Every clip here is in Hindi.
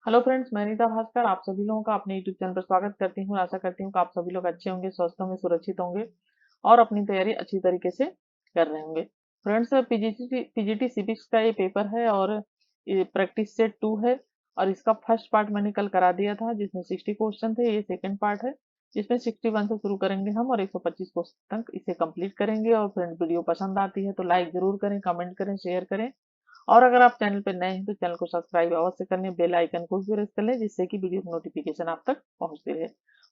हेलो फ्रेंड्स, मैं नीता भास्कर आप सभी लोगों का अपने यूट्यूब चैनल पर स्वागत करती हूँ। आशा करती हूँ कि आप सभी लोग अच्छे होंगे, स्वस्थ होंगे, सुरक्षित होंगे और अपनी तैयारी अच्छी तरीके से कर रहे होंगे। फ्रेंड्स, पीजीटी सिविक्स का ये पेपर है और ये प्रैक्टिस सेट 2 है और इसका फर्स्ट पार्ट मैंने कल करा दिया था जिसमें 60 क्वेश्चन थे। ये सेकंड पार्ट है जिसमें 61 से शुरू करेंगे हम और 125 क्वेश्चन तक इसे कंप्लीट करेंगे। और फ्रेंड्स, वीडियो पसंद आती है तो लाइक जरूर करें, कमेंट करें, शेयर करें और अगर आप चैनल पर नए हैं तो चैनल को सब्सक्राइब अवश्य कर लें, बेल आइकन को भी प्रेस कर लें जिससे कि वीडियो की नोटिफिकेशन आप तक पहुंचती रहे।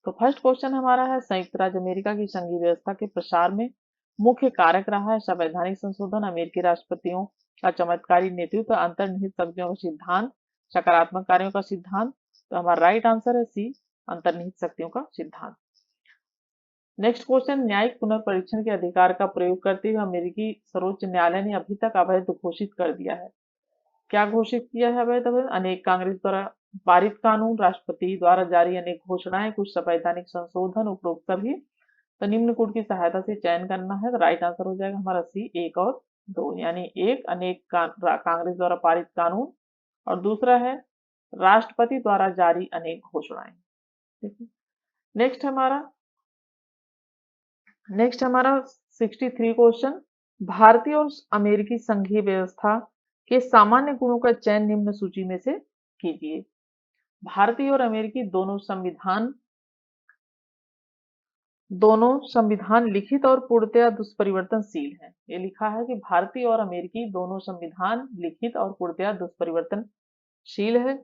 तो फर्स्ट क्वेश्चन हमारा है, संयुक्त राज्य अमेरिका की संघीय व्यवस्था के प्रसार में मुख्य कारक रहा है संवैधानिक संशोधन, अमेरिकी राष्ट्रपतियों का चमत्कारी नेतृत्व, अंतर्निहित शक्तियों का सिद्धांत, सकारात्मक कार्यों का सिद्धांत। तो हमारा राइट आंसर है सी, अंतर्निहित शक्तियों का सिद्धांत। नेक्स्ट क्वेश्चन, न्यायिक पुनर्परीक्षण के अधिकार का प्रयोग करते हुए अमेरिकी सर्वोच्च न्यायालय ने अभी तक अवैध घोषित कर दिया है। क्या घोषित किया है अवैध? अनेक कांग्रेस द्वारा पारित कानून, राष्ट्रपति द्वारा जारी अनेक घोषणाएं, कुछ संवैधानिक संशोधन, उपरोक्त सभी। तो निम्न कूट की सहायता से चयन करना है। तो राइट आंसर हो जाएगा हमारा सी, एक और दो। यानी एक, अनेक कांग्रेस द्वारा पारित कानून और दूसरा है राष्ट्रपति द्वारा जारी अनेक घोषणाएं। ठीक है। नेक्स्ट हमारा नेक्स्ट हमारा 63 क्वेश्चन, भारतीय और अमेरिकी संघीय व्यवस्था के सामान्य गुणों का चयन निम्न सूची में से कीजिए। भारतीय और अमेरिकी दोनों संविधान लिखित और पूर्णतया दुष्परिवर्तनशील हैं। ये लिखा है कि भारतीय और अमेरिकी दोनों संविधान लिखित और पूर्णतया दुष्परिवर्तनशील है।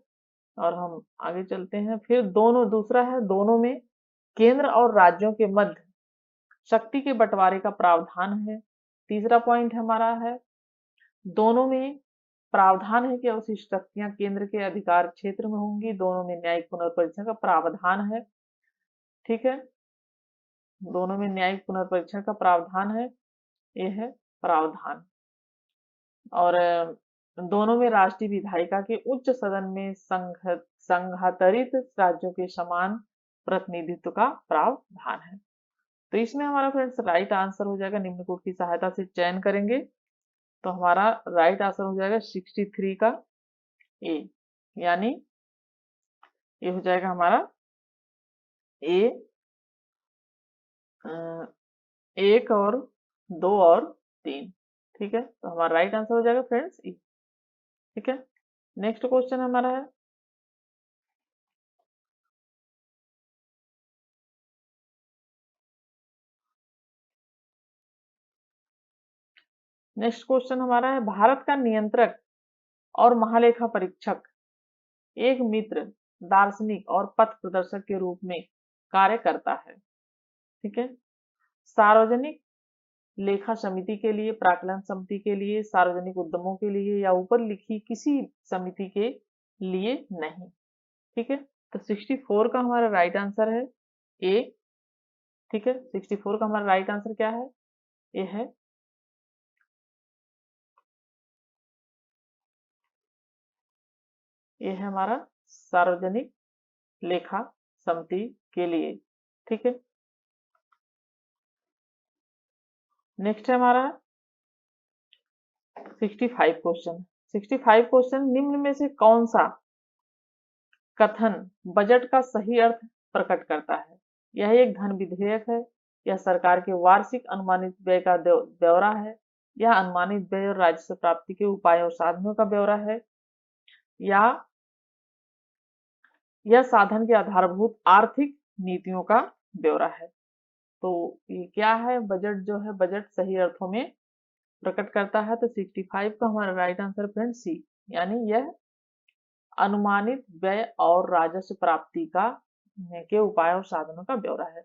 और हम आगे चलते हैं। फिर दूसरा है, दोनों में केंद्र और राज्यों के मध्य शक्ति के बंटवारे का प्रावधान है। तीसरा पॉइंट हमारा है, दोनों में प्रावधान है कि अवशिष्ट शक्तियां केंद्र के अधिकार क्षेत्र में होंगी। दोनों में न्यायिक पुनर्परीक्षण का प्रावधान है। ठीक है, दोनों में न्यायिक पुनर्परीक्षण का प्रावधान है, ये है प्रावधान। और दोनों में राष्ट्रीय विधायिका के उच्च सदन में संघातरित राज्यों के समान प्रतिनिधित्व का प्रावधान है। तो इसमें हमारा फ्रेंड्स राइट आंसर हो जाएगा, निम्न कोड की सहायता से चयन करेंगे तो हमारा राइट आंसर हो जाएगा 63 का ए। यानी ये हो जाएगा हमारा ए, एक और दो और तीन। ठीक है, तो हमारा राइट आंसर हो जाएगा फ्रेंड्स ई। ठीक है, नेक्स्ट क्वेश्चन हमारा है, भारत का नियंत्रक और महालेखा परीक्षक एक मित्र, दार्शनिक और पथ प्रदर्शक के रूप में कार्य करता है। ठीक है, सार्वजनिक लेखा समिति के लिए, प्राक्कलन समिति के लिए, सार्वजनिक उद्यमों के लिए या ऊपर लिखी किसी समिति के लिए नहीं। ठीक है, तो 64 का हमारा राइट आंसर है ए। ठीक है, 64 का हमारा राइट आंसर क्या है? ये है ये है हमारा सार्वजनिक लेखा समिति के लिए। ठीक है, नेक्स्ट है हमारा 65 क्वेश्चन। 65 क्वेश्चन, निम्न में से कौन सा कथन बजट का सही अर्थ प्रकट करता है? यह एक धन विधेयक है, यह सरकार के वार्षिक अनुमानित व्यय का ब्यौरा है, यह अनुमानित व्यय और राजस्व प्राप्ति के उपायों और साधनों का ब्यौरा है, या यह साधन के आधारभूत आर्थिक नीतियों का ब्यौरा है। तो ये क्या है? बजट जो है, बजट सही अर्थों में प्रकट करता है। तो 65 का हमारा राइट आंसर फ्रेंड सी, यानी यह अनुमानित व्यय और राजस्व प्राप्ति का के उपाय और साधनों का ब्यौरा है।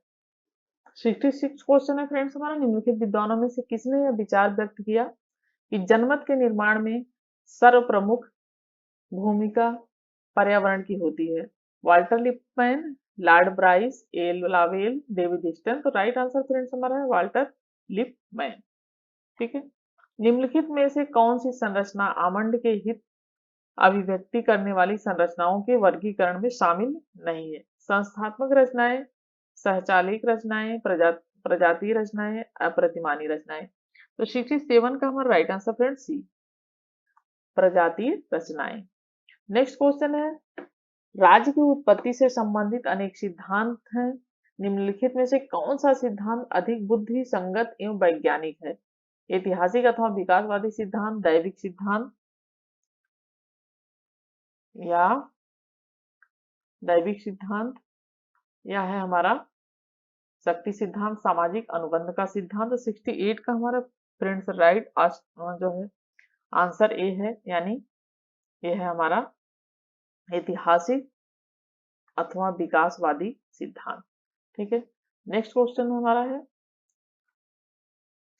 66 क्वेश्चन है फ्रेंड्स हमारा, निम्नलिखित विद्वानों में से किसने यह विचार व्यक्त किया कि जनमत के निर्माण में सर्वप्रमुख भूमिका पर्यावरण की होती है? Walter Lipman, Lord Bryce, L लावेल, डेविड स्टन। तो राइट आंसर फ्रेंड्स हमारा है वाल्टर लिपमैन। ठीक है, निम्नलिखित में से कौन सी संरचना आमंड के हित अभिव्यक्ति करने वाली संरचनाओं के वर्गीकरण में शामिल नहीं है? संस्थात्मक रचनाएं, सहचालिक रचनाएं, प्रजातीय रचनाएं, अप्रतिमानी रचनाएं। तो 67 का हमारा राइट आंसर फ्रेंड सी, प्रजातीय रचनाएं। नेक्स्ट क्वेश्चन है, राज्य की उत्पत्ति से संबंधित अनेक सिद्धांत हैं। निम्नलिखित में से कौन सा सिद्धांत अधिक बुद्धि संगत एवं वैज्ञानिक है? ऐतिहासिक अथवा विकासवादी सिद्धांत, दैविक सिद्धांत या दैविक सिद्धांत, या है हमारा शक्ति सिद्धांत, सामाजिक अनुबंध का सिद्धांत। 68 का हमारा फ्रेंड्स राइट जो है आंसर ए है, यानी ये है हमारा ऐतिहासिक अथवा विकासवादी सिद्धांत। ठीक है, नेक्स्ट क्वेश्चन हमारा है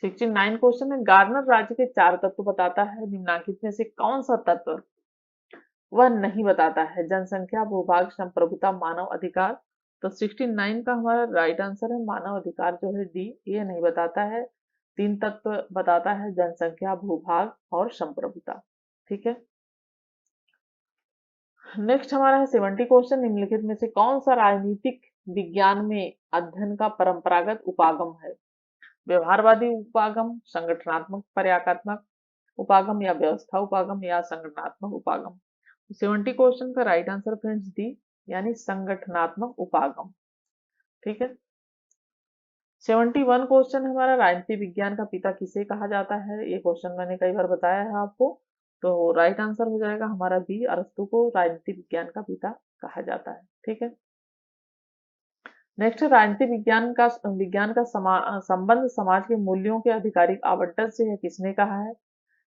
69 क्वेश्चन है, गार्नर राज्य के 4 तत्व बताता है, निम्नलिखित में से कौन सा तत्व वह नहीं बताता है? जनसंख्या, भूभाग, संप्रभुता, मानव अधिकार। तो 69 का हमारा राइट आंसर है मानव अधिकार जो है डी, ये नहीं बताता है। 3 तत्व बताता है, जनसंख्या, भूभाग और संप्रभुता। ठीक है, नेक्स्ट हमारा है 70 क्वेश्चन, निम्नलिखित में से कौन सा राजनीतिक विज्ञान में अध्ययन का परंपरागत उपागम है? व्यवहारवादी उपागम, संगठनात्मक पर्याकात्मक उपागम या व्यवस्था उपागम या संगठनात्मक उपागम। 70 क्वेश्चन का राइट आंसर फ्रेंड्स डी, यानी संगठनात्मक उपागम। ठीक है, 71 क्वेश्चन हमारा, राजनीति विज्ञान का पिता किसे कहा जाता है? ये क्वेश्चन मैंने कई बार बताया है आपको, तो राइट आंसर हो जाएगा हमारा बी, अरस्तु को राजनीति विज्ञान का पिता कहा जाता है। ठीक है, नेक्स्ट राजनीति विज्ञान का संबंध समाज के मूल्यों के आधिकारिक आवंटन से है, किसने कहा है?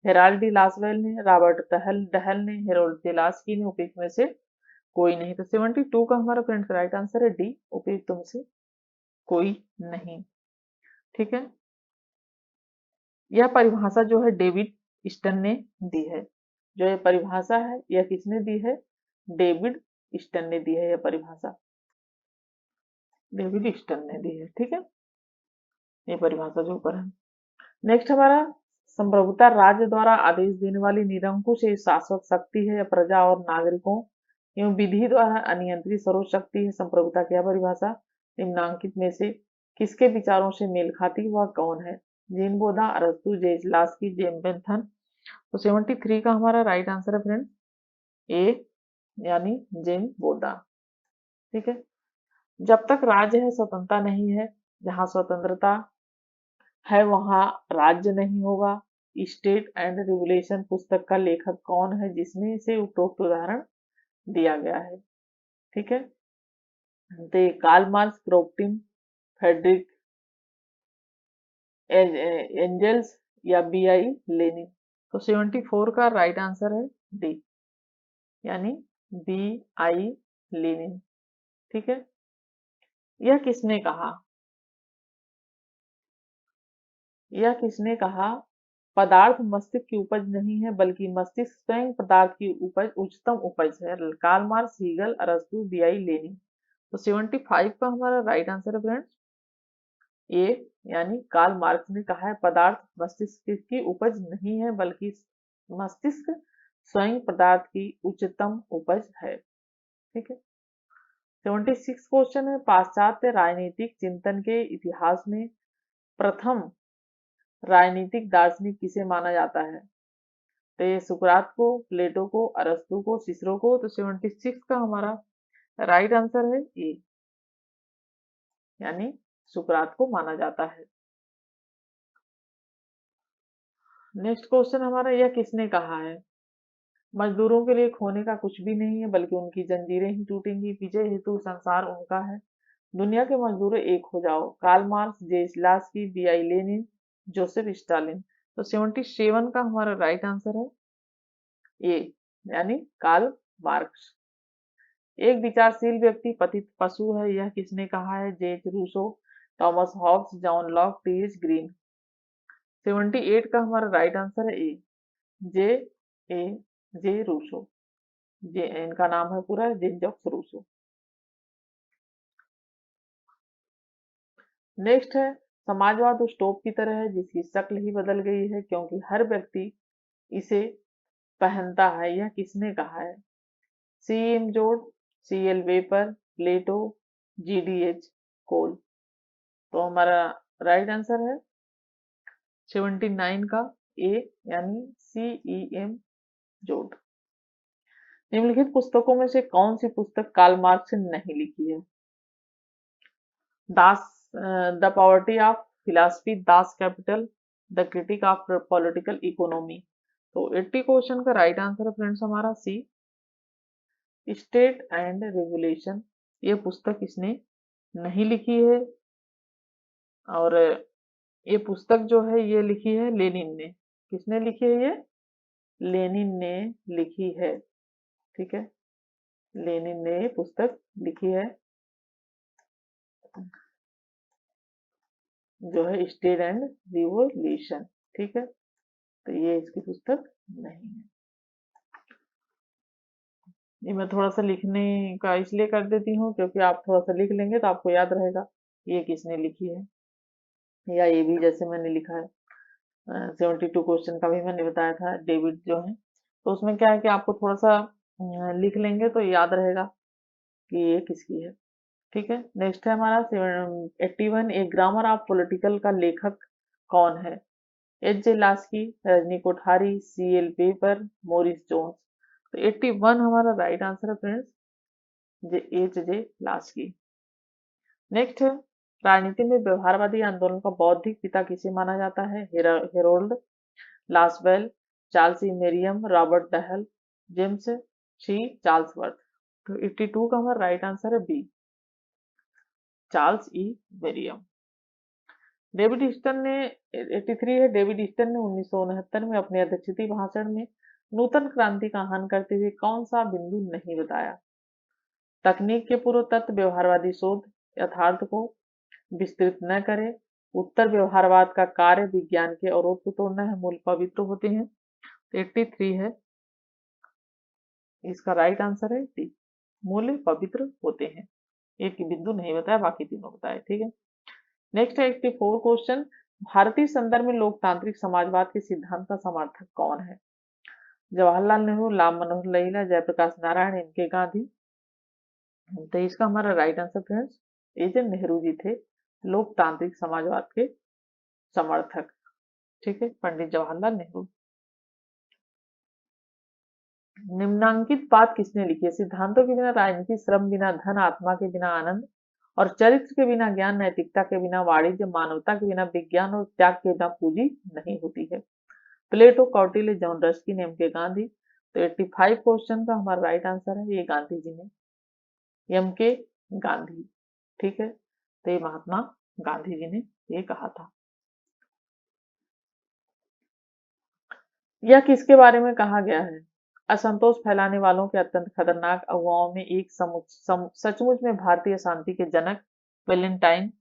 हेराल्ड डी लासवेल ने, रॉबर्ट डहल ने, हेरोल्ड जेलास्की ने, उपयुक्त में से कोई नहीं। तो 72 का हमारा फ्रेंड्स राइट आंसर है डी, उपयुक्त में से कोई नहीं। ठीक है, यह परिभाषा जो है डेविड स्टन ने दी है। जो ये परिभाषा है यह किसने दी है? डेविड स्टन ने दी है, यह परिभाषा डेविड स्टन ने दी है। ठीक है, ये परिभाषा जो ऊपर है। नेक्स्ट हमारा संप्रभुता राज्य द्वारा आदेश देने वाली निरंकुश शाश्वत शक्ति है या प्रजा और नागरिकों एवं विधि द्वारा अनियंत्रित सर्वोच्च शक्ति है। संप्रभुता की परिभाषा निम्नांकित में से किसके विचारों से मेल खाती, वह कौन है? जेन बोधा, अरस्तु, जेसलास्की, जेम्स बेंथम। तो 73 का हमारा राइट आंसर है फ्रेंड ए, यानी जेन बोधा। ठीक है, जब तक राज्य है स्वतंत्रता नहीं है, जहां स्वतंत्रता है वहां राज्य नहीं होगा। स्टेट एंड रेगुलेशन पुस्तक का लेखक कौन है जिसमें से उपरोक्त उदाहरण दिया गया है? ठीक है, दे कार्ल मार्क्स, क्रोपटिन, फ्रेडरिक एंजल्स या बी आई लेनिन। तो 74 का राइट आंसर है डी, यानी बी आई लेनिन। ठीक है, यह किसने कहा? यह किसने कहा? पदार्थ मस्तिष्क की उपज नहीं है, बल्कि मस्तिष्क स्वयं पदार्थ की उपज उच्चतम उपज है। कार्ल मार्क्स, हीगल, अरस्तु, बी आई लेनिन। तो 75 का हमारा राइट आंसर है फ्रेंड्स ए, यानी कार्ल मार्क्स ने कहा है पदार्थ मस्तिष्क की उपज नहीं है, बल्कि मस्तिष्क स्वयं पदार्थ की उच्चतम उपज है। ठीक है, 76 क्वेश्चन है, पाश्चात्य राजनीतिक चिंतन के इतिहास में प्रथम राजनीतिक दार्शनिक किसे माना जाता है? तो ये सुकरात को, प्लेटो को, अरस्तु को, सिसरो को। तो 76 का हमारा राइट आंसर है ए, यानी सुकरात को माना जाता है। नेक्स्ट क्वेश्चन हमारा, यह किसने कहा है? मजदूरों के लिए खोने का कुछ भी नहीं है, बल्कि उनकी जंजीरें ही टूटेंगी। विजय हेतु संसार उनका है। दुनिया के मजदूरों एक हो जाओ। कार्ल मार्क्स, जेसलास्की, B I Lenin, Joseph Stalin. तो 77 का हमारा राइट आंसर है ए, यानी कार्ल मार्क्स। एक विचारशील व्यक्ति पतित पशु है, यह किसने कहा है? J J Rousseau, Thomas Hobbes, John Locke, T H. Green. 78 का हमारा राइट आंसर है ए, जे ए जे रूसो। जे इनका नाम है पूरा जेन जॉक्स रूसो। नेक्स्ट है समाजवाद उस टोप की तरह है जिसकी शक्ल ही बदल गई है क्योंकि हर व्यक्ति इसे पहनता है, यह किसने कहा है? सी एम जोड, सी एल वेपर, प्लेटो, जी डी एच कोल। तो हमारा राइट आंसर है 79 का ए, यानी सी ई एम जोड। निम्नलिखित पुस्तकों में से कौन सी पुस्तक कार्ल मार्क्स ने नहीं लिखी है? Das, the poverty of philosophy, Das Kapital, the critique of political economy. तो 80 क्वेश्चन का राइट आंसर है फ्रेंड्स हमारा सी, स्टेट एंड रेवोल्यूशन। ये पुस्तक इसने नहीं लिखी है, और ये पुस्तक जो है ये लिखी है लेनिन ने। किसने लिखी है ये? लेनिन ने लिखी है। ठीक है, लेनिन ने ये पुस्तक लिखी है, जो है स्टेट एंड रिवोल्यूशन। ठीक है, तो ये इसकी पुस्तक नहीं है। ये मैं थोड़ा सा लिखने का इसलिए कर देती हूँ क्योंकि आप थोड़ा सा लिख लेंगे तो आपको याद रहेगा ये किसने लिखी है, या ये भी जैसे मैंने लिखा है 72 क्वेश्चन का भी मैंने बताया था, डेविड जो है, तो उसमें क्या है कि आपको थोड़ा सा लिख लेंगे तो याद रहेगा कि ये किसकी है। ठीक है, नेक्स्ट है हमारा 81, ए ग्रामर ऑफ पॉलिटिकल का लेखक कौन है? H J Laski, Rajni Kothari, C L Pepper, Morris Jones. तो 81 हमारा राइट आंसर है friends, H J Laski. Next है, राजनीति में व्यवहारवादी आंदोलन का बौद्धिक पिता किसे माना जाता है? Harold Lasswell, Charles E मेरियम, Robert Dahl, James सी चार्ल्सवर्थ। तो 82 का हमारा राइट आंसर है B, Charles E मेरियम। David Easton ने 83 है, डेविड ईस्टन ने 1969 में अपने अध्यक्षीय भाषण में नूतन क्रांति का आह्वान करते हुए कौन सा बिंदु नहीं बताया? तकनीक के पूर्व तत्व, व्यवहारवादी शोध, यथार्थ को विस्तृत न करे, उत्तर व्यवहारवाद का कार्य विज्ञान के अवरोध को तोड़ना है, मूल पवित्र होते हैं। 83 है, इसका राइट आंसर है डी, मूल पवित्र होते हैं। एक बिंदु नहीं बताया, बाकी तीनों बताए। ठीक है, नेक्स्ट है 84 क्वेश्चन, भारतीय संदर्भ में लोकतांत्रिक समाजवाद के सिद्धांत का समर्थक कौन है? Jawaharlal Nehru, Ram Manohar Lohia, Jayaprakash Narayan, M K Gandhi. तो इसका हमारा राइट आंसर फ्रेंड्स, ये जो नेहरू जी थे लोकतांत्रिक समाजवाद के समर्थक। ठीक है, पंडित जवाहरलाल नेहरू। निम्नांकित बात किसने लिखी है? सिद्धांतों के बिना राजनीति, श्रम बिना धन, आत्मा के बिना आनंद, और चरित्र के बिना ज्ञान, नैतिकता के बिना वाणिज्य, मानवता के बिना विज्ञान, और त्याग के बिना पूंजी नहीं होती है। प्लेटो, Kautilya, John Ruskin, M K Gandhi. तो 85 क्वेश्चन का हमारा राइट आंसर है ये गांधी जी ने, एम के गांधी। ठीक है, तो ये महात्मा गांधी जी ने ये कहा था। यह किसके बारे में कहा गया है? असंतोष फैलाने वालों के अत्यंत खतरनाक अगुवाओं में एक सचमुच में भारतीय शांति के जनक वेलेंटाइन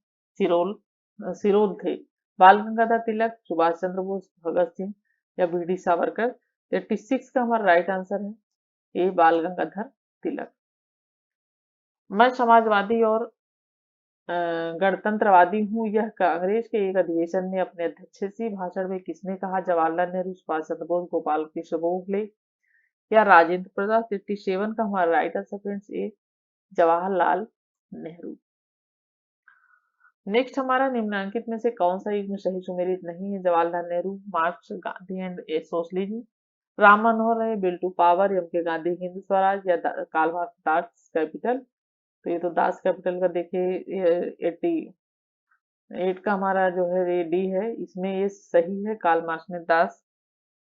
सिरोल थे। बाल गंगाधर तिलक, सुभाष चंद्र बोस, भगत सिंह, या बी डी सावरकर। 86 का हमारा राइट आंसर है ये बाल गंगाधर तिलक। मैं समाजवादी और गणतंत्रवादी हूँ, यह कांग्रेस के एक अधिवेशन में अपने अध्यक्षीय भाषण में किसने कहा? जवाहरलाल नेहरू, सुभाष चंद्र बोस, गोपाल कृष्ण गोखले, या राजेंद्र प्रसाद। 57 का हमारा राइट आंसर फ्रेंड्स ए, जवाहरलाल नेहरू। नेक्स्ट हमारा, निम्नांकित में से कौन सा युग्म सही सुमेलित नहीं है? Jawaharlal Nehru, Marx, Gandhi and socialism, Ram Manohar Rai, bill to power, M K Gandhi, Hind Swaraj, या कार्ल मार्क्स, दास कैपिटल। तो ये तो दास कैपिटल का देखिए 88 का हमारा जो है ये डी है, इसमें ये सही है। कार्ल मार्क्स ने दास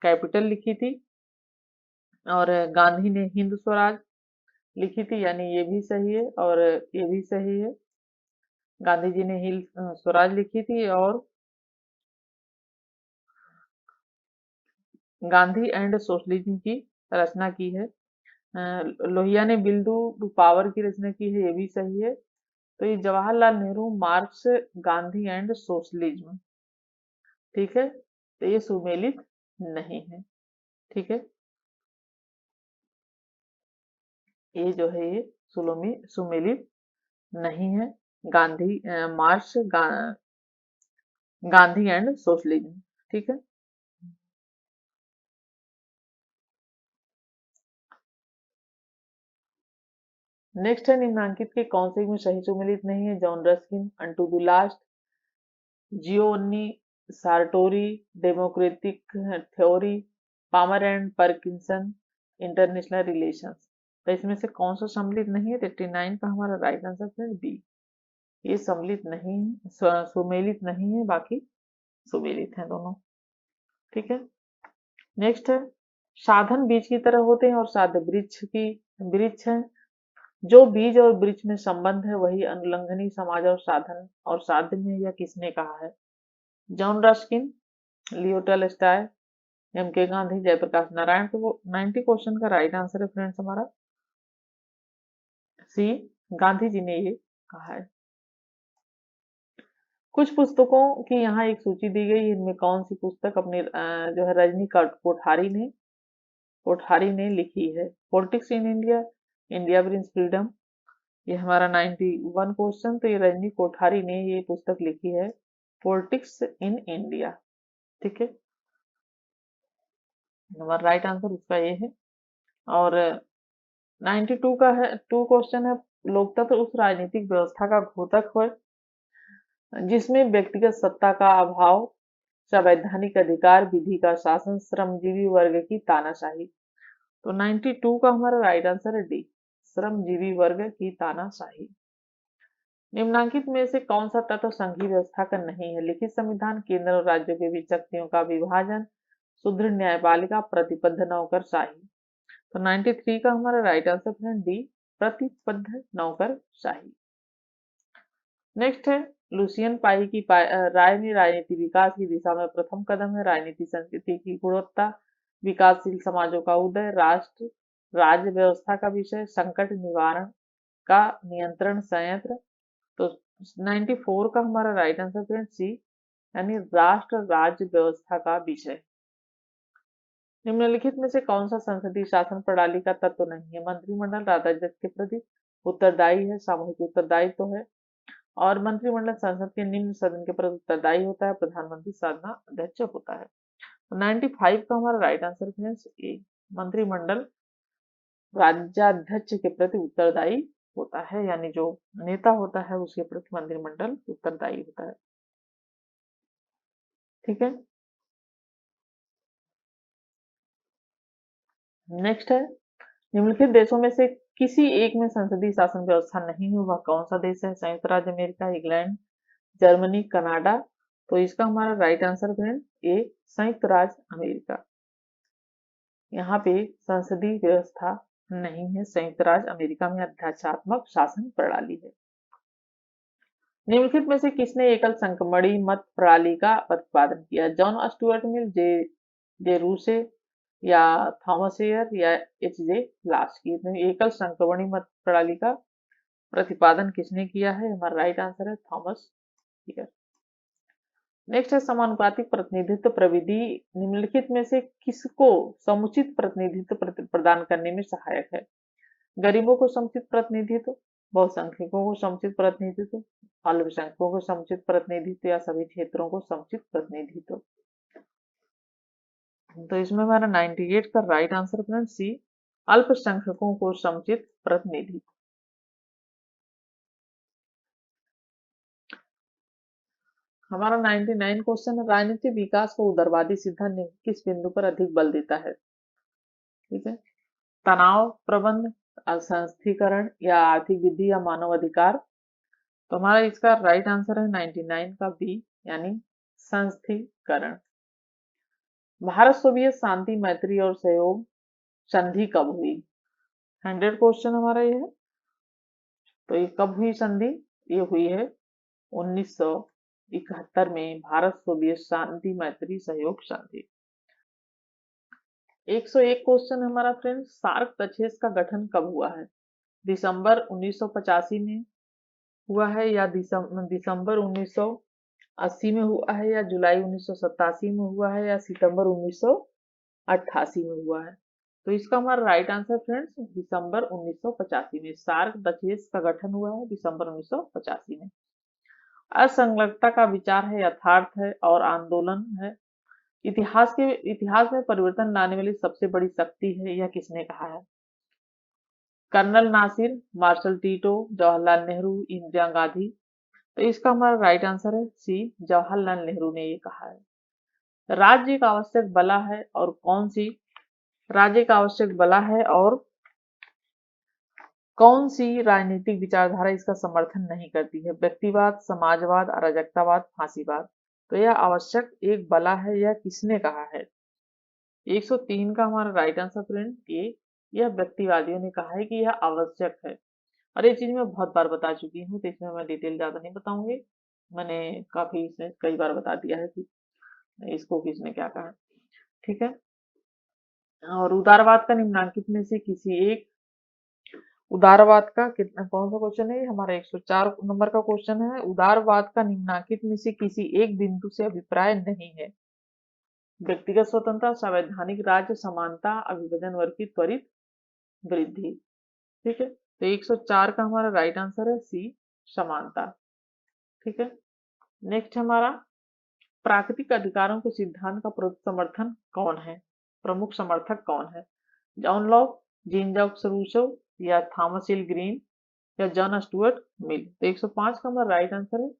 कैपिटल लिखी थी, और गांधी ने हिंद स्वराज लिखी थी, यानी ये भी सही है और ये भी सही है। गांधी जी ने हिंद स्वराज लिखी थी, और गांधी एंड सोशलिज्म की रचना की है। लोहिया ने बिल टू पावर की रचना की है, ये भी सही है। तो ये Jawaharlal Nehru, Marx, Gandhi and socialism. ठीक है, तो ये सुमेलित नहीं है। ठीक है, ये जो है ये सुमेलित नहीं है। Gandhi marks, Gandhi and socialism. ठीक है, नेक्स्ट है, निम्नांकित के कौन से में सही सुमेलित नहीं है? John Ruskin, unto the last, Giovanni Sartori, democratic theory, Palmer and Perkinson, international relations. तो इसमें से कौन सा सम्मिलित नहीं है? 89 का हमारा राइट आंसर फ्रेंड बी, ये सम्मिलित नहीं है, सुमेलित नहीं है, बाकी सुमेलित है दोनों। ठीक है, नेक्स्ट है, साधन बीज की तरह होते हैं और साध्य वृक्ष है। जो बीज और वृक्ष में संबंध है वही अनुलंघनी समाज और साधन और साध्य में, यह किसने कहा है? John Ruskin, Leo Tolstoy, M K Gandhi, Jayaprakash Narayan. तो 90 क्वेश्चन का राइट आंसर है फ्रेंड्स हमारा सी, गांधी जी ने ये कहा है। कुछ पुस्तकों की यहाँ एक सूची दी गई है, इनमें कौन सी पुस्तक अपने जो है रजनी कोठारी ने लिखी है? Politics in India, India brings freedom, ये हमारा 91 क्वेश्चन। तो ये रजनी कोठारी ने ये पुस्तक लिखी है, पॉलिटिक्स इन इंडिया। ठीक है, हमारा राइट आंसर उसका ये है। और 92 का है, 2 क्वेश्चन है, लोकतंत्र उस राजनीतिक व्यवस्था का घोतक है जिसमें व्यक्तिगत सत्ता का अभाव, संवैधानिक अधिकार, विधि का शासन, श्रमजीवी वर्ग की तानाशाही। तो 92 का हमारा राइट आंसर है डी, श्रमजीवी वर्ग की तानाशाही। निम्नांकित में से कौन सा तत्व संघीय व्यवस्था का नहीं है? लिखित संविधान, केंद्र और राज्यों के बीच शक्तियों का विभाजन, सुदृढ़ न्यायपालिका, प्रतिबद्ध नौकरशाही। तो 93 का हमारा राइट आंसर है डी, प्रतिबद्ध नौकरशाही। नेक्स्ट है, लुसियन पाई की राय में राजनीति विकास की दिशा में प्रथम कदम है। राजनीति संस्कृति की गुणवत्ता, विकासशील समाजों का उदय, राष्ट्र राज्य व्यवस्था का विषय, संकट निवारण का नियंत्रण संयंत्र। तो 94 का हमारा राइट आंसर फ्रेंड सी, यानी राष्ट्र राज्य व्यवस्था का विषय। निम्नलिखित में से कौन सा संसदीय शासन प्रणाली का तत्व नहीं है? मंत्रिमंडल राजाध्यक्ष के प्रति उत्तरदायी है, सामूहिक उत्तरदायित्व है, और मंत्रिमंडल संसद के निम्न सदन के प्रति उत्तरदायी होता है, प्रधानमंत्री साधना अध्यक्ष होता है। तो 95 का हमारा राइट आंसर फ्रेंड्स ए, मंत्रिमंडल राज्याध्यक्ष के प्रति उत्तरदायी होता है, यानी जो नेता होता है उसके प्रति मंत्रिमंडल उत्तरदायी होता है। ठीक है, नेक्स्ट है, निम्नलिखित देशों में से किसी एक में संसदीय शासन व्यवस्था नहीं है, वह कौन सा देश है? संयुक्त राज्य अमेरिका, इंग्लैंड, जर्मनी, कनाडा। तो इसका हमारा राइट आंसर फ्रेंड ए, संयुक्त राज्य अमेरिका। यहाँ पे संसदीय व्यवस्था नहीं है, संयुक्त राज्य अमेरिका में अध्यक्षात्मक शासन प्रणाली है। निम्नलिखित में से किसने एकल संक्रमणी मत प्रणाली का प्रतिपादन किया? जॉन स्टुअर्ट मिल, जे रूसे, या थॉमस एयर, या एच जे लास्की। एकल संक्रमणी मत प्रणाली का प्रतिपादन किसने किया है? हमारा राइट आंसर है थॉमस एयर। नेक्स्ट है, समानुपातिक प्रतिनिधित्व प्रविधि निम्नलिखित में से किसको समुचित प्रतिनिधित्व प्रदान करने में सहायक है? गरीबों को समुचित प्रतिनिधित्व, बहुसंख्यकों को समुचित प्रतिनिधित्व, अल्पसंख्यकों को समुचित प्रतिनिधित्व, या सभी क्षेत्रों को समुचित प्रतिनिधित्व। तो इसमें हमारा 98 का राइट आंसर फ्रेंड सी, अल्पसंख्यकों को समुचित प्रतिनिधित्व। हमारा 99 क्वेश्चन है, राजनीतिक विकास को उदारवादी सिद्धांत किस बिंदु पर अधिक बल देता है? ठीक है, तनाव प्रबंध, असंस्थीकरण, या आर्थिक वृद्धि, या मानव अधिकार। तो हमारा इसका राइट आंसर है 99 का बी, यानी संस्थीकरण। भारत सोवियत शांति मैत्री और सहयोग संधि कब हुई? 100 क्वेश्चन हमारा ये है। तो ये कब हुई संधि? ये हुई है 1971 में, भारत सोवियत शांति मैत्री सहयोग संधि। 101 क्वेश्चन हमारा फ्रेंड, सार्क दक्षेस का गठन कब हुआ है? दिसंबर 1985 में हुआ है, या दिसंबर 1980 में हुआ है, या जुलाई 1987 में हुआ है, या सितंबर 1988 में हुआ है? तो इसका हमारा राइट आंसर फ्रेंड्स दिसंबर 1985 में सार्क दक्षेस का गठन हुआ है, दिसंबर 1985 में। असंलग्नता का विचार है, यथार्थ है और आंदोलन है, इतिहास में परिवर्तन लाने वाली सबसे बड़ी शक्ति है, यह किसने कहा है? Colonel Nasser, marshal Tito, Jawaharlal Nehru, Indira Gandhi. तो इसका हमारा राइट आंसर है सी, जवाहरलाल नेहरू ने ये कहा है। राज्य का आवश्यक बला है और कौन सी? राज्य का आवश्यक बला है और कौन सी राजनीतिक विचारधारा इसका समर्थन नहीं करती है? व्यक्तिवाद, समाजवाद, अराजकतावाद, फांसीवाद। तो यह आवश्यक एक बला है, यह किसने कहा है? 103 का हमारा राइट आंसर फ्रेंड ए, यह व्यक्तिवादियों ने कहा है कि यह आवश्यक है। और ये चीज मैं बहुत बार बता चुकी हूँ, तो इसमें मैं डिटेल ज्यादा नहीं बताऊंगी। मैंने काफी इसमें कई बार बता दिया है कि इसको किसने क्या कहा है। ठीक है। और उदारवाद का निम्नांकित में से किसी एक, उदारवाद का कितना, कौन सा क्वेश्चन है ये? हमारा 104 नंबर का क्वेश्चन है। उदारवाद का निम्नांकित में से किसी एक बिंदु से अभिप्राय नहीं है? व्यक्तिगत स्वतंत्रता, संवैधानिक राज्य, समानता, अभिभाजन वर्ग की त्वरित वृद्धि। ठीक है, तो 104 का हमारा राइट आंसर है सी, समानता। ठीक है। नेक्स्ट हमारा, प्राकृतिक अधिकारों के सिद्धांत का प्रमुख समर्थन कौन है? प्रमुख समर्थक कौन है? John Locke, Jean Jacques Rousseau, या थॉमस हिल ग्रीन, या जॉन स्टुअर्ट मिल। तो 105 का हमारा राइट आंसर है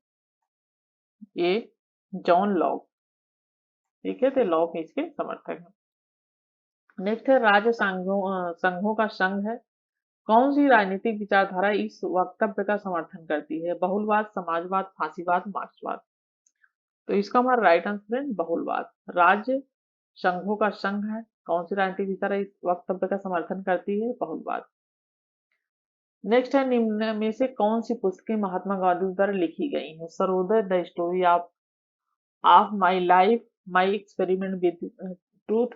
ए, जॉन लॉक। ठीक है, तो लॉक इसके समर्थक है। नेक्स्ट है, राज्य संघों का संघ है। कौन सी राजनीतिक विचारधारा इस वक्तव्य का समर्थन करती है? बहुलवाद, समाजवाद, फांसीवाद, मार्क्सवाद। तो इसका हमारा राइट आंसर है बहुलवाद। राज्य संघों का संघ है, कौन सी राजनीतिक विचार इस वक्तव्य का समर्थन करती है? बहुलवाद। नेक्स्ट है, निम्न में से कौन सी पुस्तकें महात्मा गांधी द्वारा लिखी गई हैं? Sarvodaya, the story of of my life, my experiment with truth,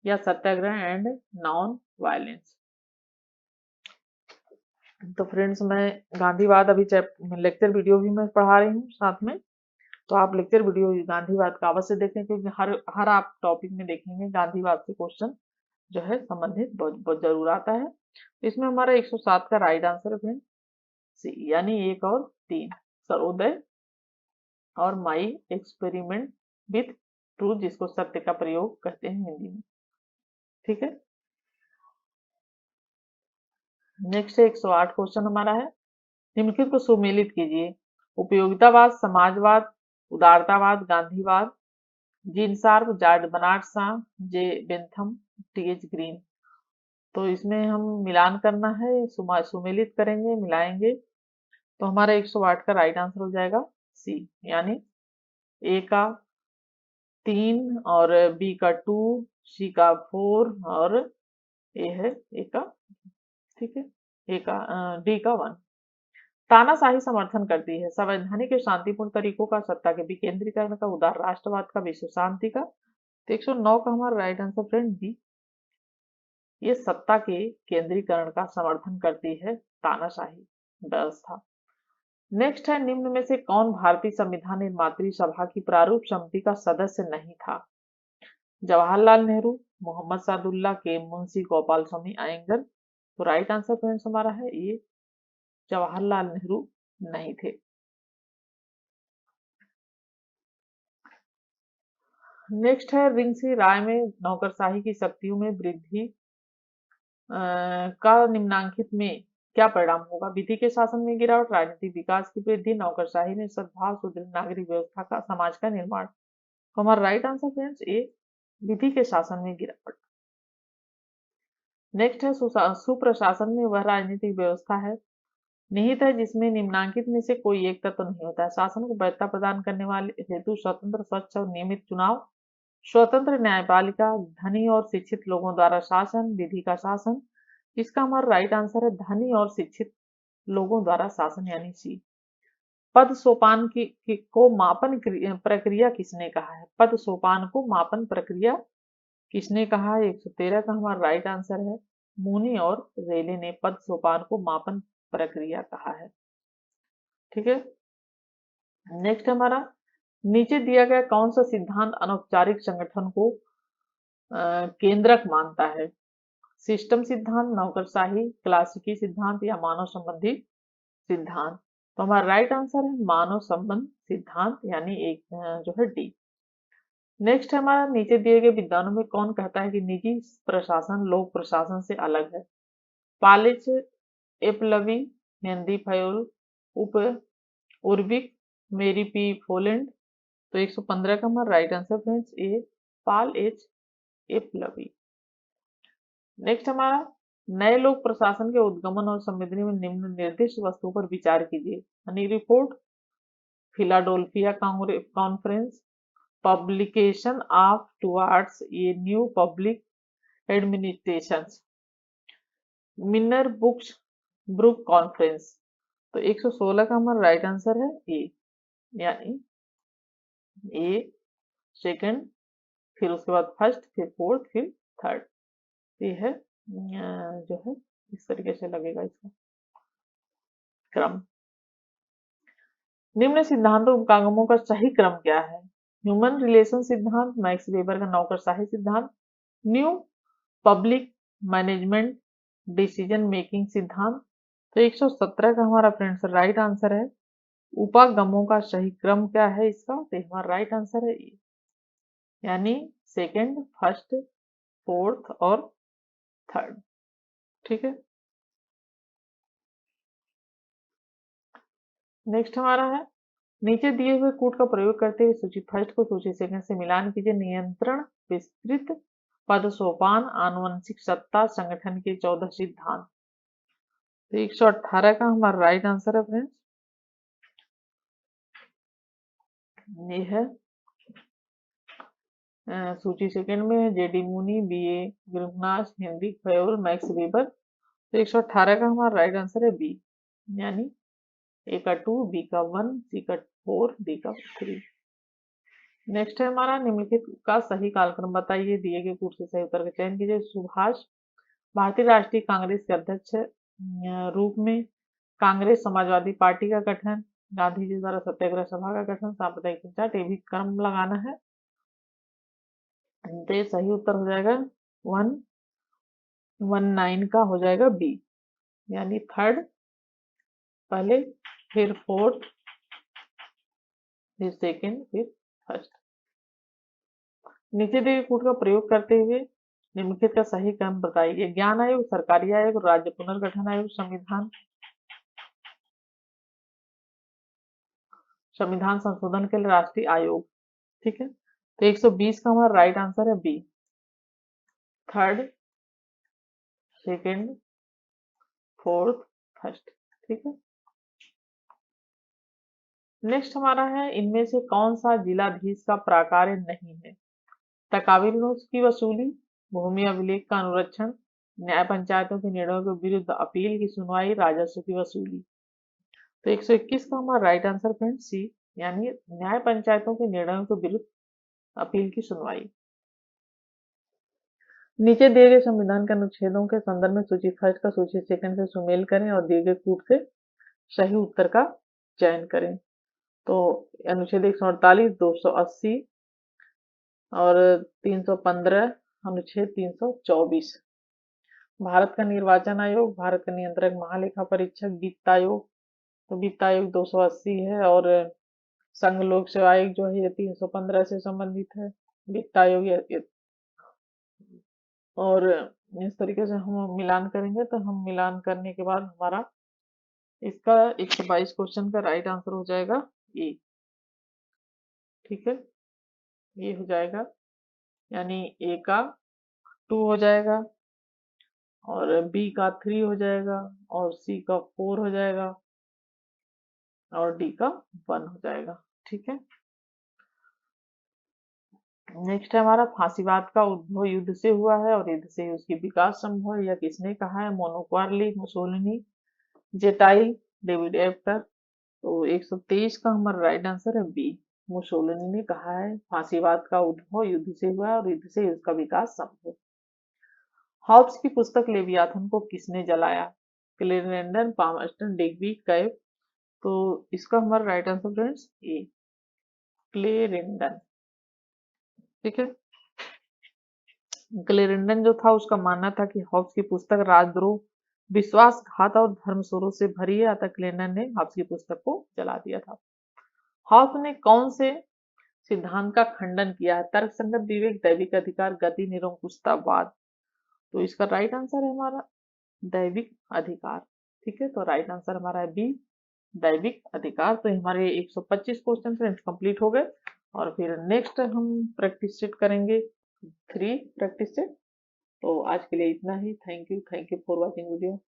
या सत्याग्रह एंड नॉन वायलेंस। तो फ्रेंड्स, मैं गांधीवाद अभी लेक्चर वीडियो भी मैं पढ़ा रही हूँ साथ में, तो आप लेक्चर वीडियो गांधीवाद का अवश्य देखें, क्योंकि हर आप टॉपिक में देखेंगे गांधीवाद से क्वेश्चन जो है संबंधित बहुत जरूर आता है। इसमें हमारा 107 का राइट आंसर है फ्रेंड सी, यानी 1 और 3, सर्वोदय और माई एक्सपेरिमेंट विथ ट्रूथ, जिसको सत्य का प्रयोग कहते हैं हिंदी में। ठीक है। नेक्स्ट 108 क्वेश्चन हमारा है, निम्नलिखित को सुमेलित कीजिए। उपयोगितावाद, समाजवाद, उदारतावाद, गांधीवाद, Gene Sharp, George Bernard Shaw, J Bentham, TH Green. तो इसमें हम मिलान करना है, सुमेलित करेंगे, मिलाएंगे। तो हमारा 108 का राइट आंसर हो जाएगा सी, यानी ए का 3 और बी का 2, सी का 4 और ए है ए का, ठीक है, ए का डी का 1। तानाशाही समर्थन करती है, संवैधानिक और शांतिपूर्ण तरीकों का, सत्ता के विकेंद्रीकरण का, उदार राष्ट्रवाद का, विश्व शांति का। तो 109 का हमारा राइट आंसर फ्रेंड बी, ये सत्ता के केंद्रीकरण का समर्थन करती है, तानाशाही व्यवस्था। नेक्स्ट है, निम्न में से कौन भारतीय संविधान निर्मात्री सभा की प्रारूप समिति का सदस्य नहीं था? जवाहरलाल नेहरू, मोहम्मद सादुल्ला के, मुंशी गोपाल स्वामी अयंगर। तो राइट आंसर फ्रेंड्स हमारा है ये, जवाहरलाल नेहरू नहीं थे। नेक्स्ट है, रिंगसी राय में नौकरशाही की शक्तियों में वृद्धि का निम्नांकित में क्या परिणाम होगा? विधि के शासन में गिरावट, राजनीतिक विकास की वृद्धि, नौकरशाही में सद्भाव, सुदृढ़ नागरिक व्यवस्था का, समाज का निर्माण। तो हमारा राइट आंसर फ्रेंड्स ए, विधि के शासन में गिरावट। नेक्स्ट है, सुप्रशासन में वह राजनीतिक व्यवस्था है निहित है जिसमें निम्नांकित में से कोई एक तत्व नहीं होता है। शासन को वैधता प्रदान करने वाले हेतु स्वतंत्र, स्वच्छ और नियमित चुनाव, स्वतंत्र न्यायपालिका, धनी और शिक्षित लोगों द्वारा शासन, विधि का शासन। इसका हमारा राइट आंसर है धनी और शिक्षित लोगों द्वारा शासन, यानी सी। पद सोपान को मापन प्रक्रिया किसने कहा है? पद सोपान को मापन प्रक्रिया किसने कहा है? 113 का हमारा राइट आंसर है मूनी और रेले ने पद सोपान को मापन प्रक्रिया कहा है। ठीक है। नेक्स्ट हमारा, नीचे दिया गया कौन सा सिद्धांत अनौपचारिक संगठन को केंद्रक मानता है? सिस्टम सिद्धांत, नौकरशाही, क्लासिकी सिद्धांत, या मानव संबंधी सिद्धांत। तो हमारा राइट आंसर है मानव संबंध सिद्धांत, यानी एक जो है डी। नेक्स्ट हमारा, नीचे दिए गए विद्वानों में कौन कहता है कि निजी प्रशासन लोक प्रशासन से अलग है? पालिच, एपलवी, हेनरी फयोल, उप उर्विक, मेरी पी फोलेंड। तो 115 का हमारा राइट आंसर फ्रेंड्स ए, पाल एच एपलवी। नेक्स्ट हमारा, नए लोक प्रशासन के उद्गमन और संवेदनी में निम्न निर्दिष्ट वस्तुओं पर विचार कीजिए। Honey report, Philadelphia conference, publication of towards a new public administration, miner books brook conference. तो 116 का हमारा राइट आंसर है ए, यानी ए सेकंड, फिर उसके बाद फर्स्ट, फिर फोर्थ, फिर थर्ड। ये है जो है इस तरीके से लगेगा इसका क्रम। निम्न सिद्धांतों उपगमों का सही क्रम क्या है? ह्यूमन रिलेशन सिद्धांत, मैक्स वेबर का नौकरशाही सिद्धांत, new public management decision making सिद्धांत। तो 117 का हमारा फ्रेंड्स राइट आंसर है। उपागमों का सही क्रम क्या है इसका? तो हमारा राइट आंसर है ए, यानी सेकंड, फर्स्ट, फोर्थ और थर्ड। ठीक है, नेक्स्ट हमारा है, नीचे दिए हुए कूट का प्रयोग करते हुए सूची फर्स्ट को सूची सेकंड से मिलान कीजिए। नियंत्रण, विस्तृत पद सोपान, आनुवंशिक सत्ता, संगठन के 14 सिद्धांत। तो 118 का हमारा राइट आंसर है फ्रेंड्स, ये है सूची सेकंड में है जेडी मुनी, बीए ग्रिफनास, हेनरी फयोल, मैक्स वेबर। तो 118 का हमारा राइट आंसर है बी, यानी ए का 2, बी का 1, सी का 4, डी का 3। नेक्स्ट है हमारा, निम्नलिखित का सही कालक्रम बताइए। दिए गए कूट से सही उत्तर का चयन कीजिए। सुभाष भारतीय राष्ट्रीय कांग्रेस के अध्यक्ष रूप में, कांग्रेस समाजवादी पार्टी का गठन, गांधी जी द्वारा सत्याग्रह सभा का गठन, सांप्रदायिक संचार, ये भी क्रम लगाना है। तो सही उत्तर हो जाएगा 119 का हो जाएगा बी, यानी थर्ड पहले, फिर फोर्थ, फिर सेकंड, फिर फर्स्ट। नीचे दिए कूट का प्रयोग करते हुए निम्नलिखित का सही क्रम बताइए। ज्ञान आयोग, सरकारी आयोग, राज्य पुनर्गठन आयोग, संविधान संशोधन के लिए राष्ट्रीय आयोग। ठीक है, तो 120 का हमारा राइट आंसर है B, third, second, fourth, first. ठीक है, नेक्स्ट हमारा है, इनमें से कौन सा जिलाधीश का प्राकार्य नहीं है? तकाबिलों की वसूली, भूमि अभिलेख का अनुरक्षण, न्याय पंचायतों के निर्णयों के विरुद्ध अपील की सुनवाई, राजस्व की वसूली। तो 121 का हमारा राइट आंसर फ्रेंड सी, यानी न्याय पंचायतों के निर्णयों के विरुद्ध अपील की सुनवाई। नीचे दिए गए संविधान के अनुच्छेदों के संदर्भ में सूची फर्स्ट का सूची सेकंड से सुमेल करें और दिए गए कूट से सही उत्तर का चयन करें। तो अनुच्छेद 148, 280 और 315, अनुच्छेद 324। भारत का निर्वाचन आयोग, भारत का नियंत्रक महालेखा परीक्षक, वित्त आयोग, तो वित्त आयोग 280 है, और संघ लोक सेवा आयोग जो है ये 315 से संबंधित है। वित्त आयोग और इस तरीके से हम मिलान करेंगे, तो हम मिलान करने के बाद हमारा इसका 122 क्वेश्चन का राइट आंसर हो जाएगा ए। ठीक है, ये हो जाएगा, यानी ए का 2 हो जाएगा, और बी का 3 हो जाएगा, और सी का 4 हो जाएगा, और डी का 1 हो जाएगा। ठीक है, नेक्स्ट है हमारा, फांसीवाद का उद्भव युद्ध से हुआ है और युद्ध से ही उसकी विकास संभव है, यह किसने कहा है? मोनोक्वार्ली, मुसोलिनी, जेटाइल, डेविड एप्टर। तो 123 का हमारा राइट आंसर है बी, मुसोलिनी ने कहा है फांसीवाद का उद्भव युद्ध से हुआ है और युद्ध से ही उसका विकास संभव। हॉब्स की पुस्तक लेवियाथन को किसने जलाया? क्लेरेंडन, पामस्टन, डिग्बी, कैप। तो इसका हमारा राइट आंसर फ्रेंड्स ए, क्लेरेंडन। ठीक है, क्लेरेंडन जो था उसका मानना था कि हॉब्स की पुस्तक राजद्रोह, विश्वासघात और धर्मस्वरूप से भरी है, अतः क्लेरेंडन ने हॉब्स की पुस्तक को जला दिया था। हॉब्स ने कौन से सिद्धांत का खंडन किया है? तर्कसंगत विवेक, दैविक अधिकार, गति, निरंकुशतावाद। तो इसका राइट आंसर है हमारा दैविक अधिकार। ठीक है, तो राइट आंसर हमारा है बी, दैविक अधिकार। तो हमारे 125 क्वेश्चन फ्रेंड्स कंप्लीट हो गए, और फिर नेक्स्ट हम प्रैक्टिस सेट करेंगे, 3 प्रैक्टिस सेट। तो आज के लिए इतना ही। Thank you for watching video.